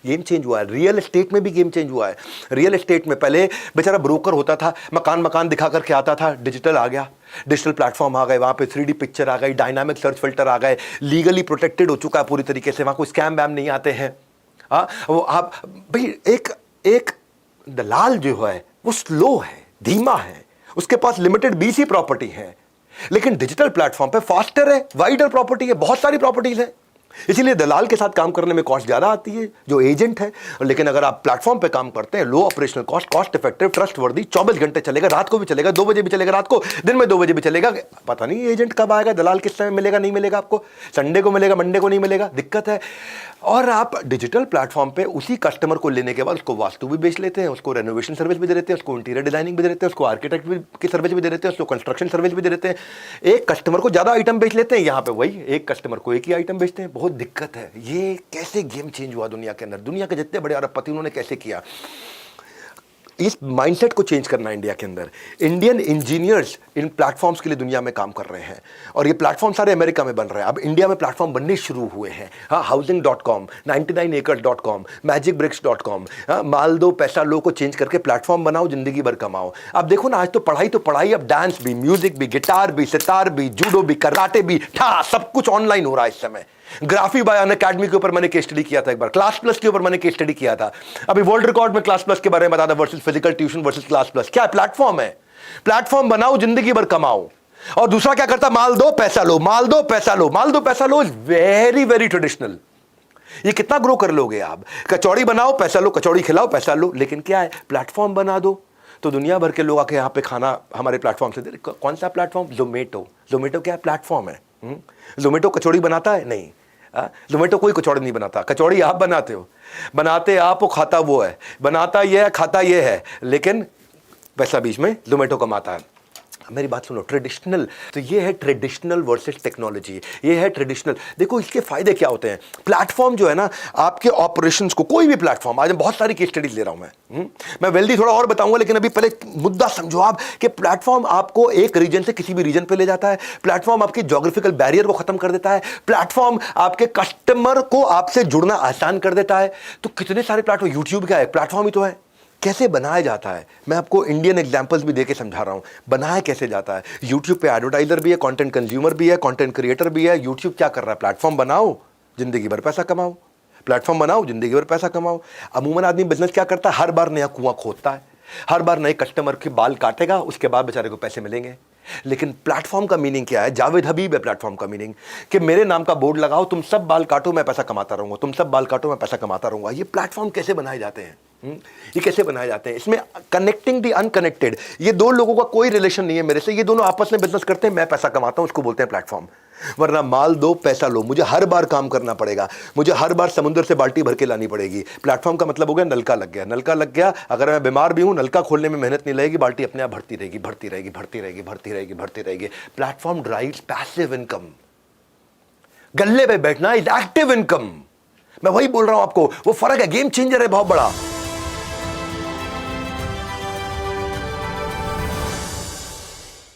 Game change हुआ है। Real estate में भी गेम चेंज हुआ है। रियल एस्टेट में पहले बेचारा ब्रोकर होता था, मकान दिखा करके आता था, डिजिटल आ गया, डिजिटल प्लेटफॉर्म आ गए, वहां पे 3D पिक्चर आ गई, डायनामिक सर्च फिल्टर आ गए, लीगली प्रोटेक्टेड हो चुका है पूरी तरीके से, वहां कोई स्कैम वैम नहीं आते हैं। वो आप भाई एक दलाल जो है वो स्लो है, धीमा है, उसके पास लिमिटेड BC प्रॉपर्टी है, लेकिन डिजिटल प्लेटफॉर्म पे फास्टर है, वाइडर प्रॉपर्टी है, बहुत सारी प्रॉपर्टीज है। इसीलिए दलाल के साथ काम करने में कॉस्ट ज्यादा आती है जो एजेंट है। लेकिन अगर आप प्लेटफॉर्म पे काम करते हैं, low operational cost, cost effective, trustworthy, 24 घंटे चलेगा, रात को भी चलेगा, 2 बजे भी चलेगा, रात को, दिन में 2 बजे भी चलेगा। पता नहीं एजेंट कब आएगा, दलाल किस समय मिलेगा, नहीं मिलेगा आपको, संडे को मिलेगा, मंडे को नहीं मिलेगा, दिक्कत है। और आप डिजिटल प्लेटफॉर्म पे उसी कस्टमर को लेने के बाद उसको वास्तु भी बेच लेते हैं, उसको रेनोवेशन सर्विस भी दे देते हैं, उसको इंटीरियर डिजाइनिंग भी दे देते हैं, उसको आर्किटेक्ट की सर्विस भी दे देते हैं, उसको कंस्ट्रक्शन सर्विस भी दे देते हैं। एक कस्टमर को ज्यादा आइटम बेच लेते हैं, यहाँ पे वही एक कस्टमर को एक ही आइटम बेचते हैं। बहुत दिक्कत है। ये कैसे गेम चेंज हुआ दुनिया के अंदर? दुनिया के जितने बड़े अरबपति उन्होंने कैसे किया? इस माइंडसेट को चेंज करना है इंडिया के अंदर। इंडियन इंजीनियर्स इन प्लेटफॉर्म्स के लिए दुनिया में काम कर रहे हैं, और ये प्लेटफॉर्म सारे अमेरिका में बन रहे हैं। अब इंडिया में प्लेटफॉर्म बनने शुरू हुए हैं। हाँ, housing.com, 99acres.com, magicbricks.com, माल दो पैसा लो को चेंज करके प्लेटफॉर्म बनाओ, जिंदगी भर कमाओ। अब देखो ना, आज तो पढ़ाई, अब डांस भी, म्यूजिक भी, गिटार भी, सितार भी, जूडो भी, कराटे भी, सब कुछ ऑनलाइन हो रहा है इस समय। ग्राफी बाय अन अकेडमी के ऊपर मैंने केस स्टडी किया था एक बार, क्लास प्लस के ऊपर मैंने केस स्टडी किया था। अभी वर्ल्ड रिकॉर्ड में क्लास प्लस के बारे में बता था, versus physical tuition versus class plus. क्या प्लेटफॉर्म है? प्लेटफॉर्म बनाओ, जिंदगी भर कमाओ। और दूसरा क्या करता? माल दो पैसा लो, माल दो पैसा लो, माल दो पैसा लो। Is very very traditional. ये कितना ग्रो कर लोगे आप? कचौड़ी बनाओ पैसा लो, कचौड़ी खिलाओ पैसा लो। लेकिन क्या है? प्लेटफॉर्म बना दो तो दुनिया भर के लोग आके यहाँ पे खाना हमारे प्लेटफॉर्म से दे। कौन सा प्लेटफॉर्म? जोमेटो क्या प्लेटफॉर्म है? जोमेटो कचौड़ी बनाता है? नहीं, जोमेटो कोई कचौड़ी नहीं बनाता। कचौड़ी आप बनाते हो, बनाते आप हो, खाता वो है, बनाता ये है, खाता ये है, लेकिन पैसा बीच में जोमेटो कमाता है। मेरी बात सुनो, ट्रेडिशनल, तो ये है ट्रेडिशनल वर्सेस टेक्नोलॉजी, ये है ट्रेडिशनल। देखो इसके फायदे क्या होते हैं। प्लेटफॉर्म जो है ना, आपके ऑपरेशंस को, कोई भी प्लेटफॉर्म, आज बहुत सारी केस स्टडीज ले रहा हूं मैं वेल्दी थोड़ा और बताऊंगा, लेकिन अभी पहले मुद्दा समझो आप कि प्लेटफॉर्म आपको एक रीजन से किसी भी रीजन पे ले जाता है। प्लेटफॉर्म आपके ज्योग्राफिकल बैरियर को खत्म कर देता है। प्लेटफॉर्म आपके कस्टमर को आपसे जुड़ना आसान कर देता है। तो कितने सारे प्लेटफॉर्म, यूट्यूब क्या है? प्लेटफॉर्म ही तो है। कैसे बनाया जाता है, मैं आपको इंडियन एग्जांपल्स भी देके समझा रहा हूं, बनाया कैसे जाता है। यूट्यूब पे एडवर्टाइजर भी है, कंटेंट कंज्यूमर भी है, कंटेंट क्रिएटर भी है। यूट्यूब क्या कर रहा है? प्लेटफॉर्म बनाओ, जिंदगी भर पैसा कमाओ। प्लेटफॉर्म बनाओ, जिंदगी भर पैसा कमाओ। अमूमन आदमी बिजनेस क्या करता है? हर बार नया कुआं खोदता है, हर बार नए कस्टमर के बाल काटेगा, उसके बाद बेचारे को पैसे मिलेंगे। लेकिन प्लेटफॉर्म का मीनिंग क्या है? जावेद हबीब है प्लेटफॉर्म का मीनिंग, कि मेरे नाम का बोर्ड लगाओ, तुम सब बाल काटो, मैं पैसा कमाता रहूंगा, तुम सब बाल काटो, मैं पैसा कमाता रहूंगा। ये प्लेटफॉर्म कैसे बनाए जाते हैं? ये कैसे बनाए जाते हैं? इसमें कनेक्टिंग द अनकनेक्टेड, ये दो लोगों का कोई रिलेशन नहीं है मेरे से, ये दोनों आपस में बिजनेस करते हैं, मैं पैसा कमाता हूं, उसको बोलते हैं प्लेटफॉर्म। वरना माल दो पैसा लो, मुझे हर बार काम करना पड़ेगा, मुझे हर बार समुद्र से बाल्टी भर के लानी पड़ेगी। प्लेटफॉर्म का मतलब हो गया नलका लग गया, नलका लग गया, अगर मैं बीमार भी हूं, नलका खोलने में मेहनत नहीं लगेगी, बाल्टी अपने आप भरती रहेगी, भरती रहेगी, भरती रहेगी, भरती रहेगी, भरती रहेगी। Platform drives passive income. गल्ले पे बैठना इज एक्टिव इनकम। मैं वही बोल रहा हूं आपको, वो फर्क है, गेम चेंजर है बहुत बड़ा।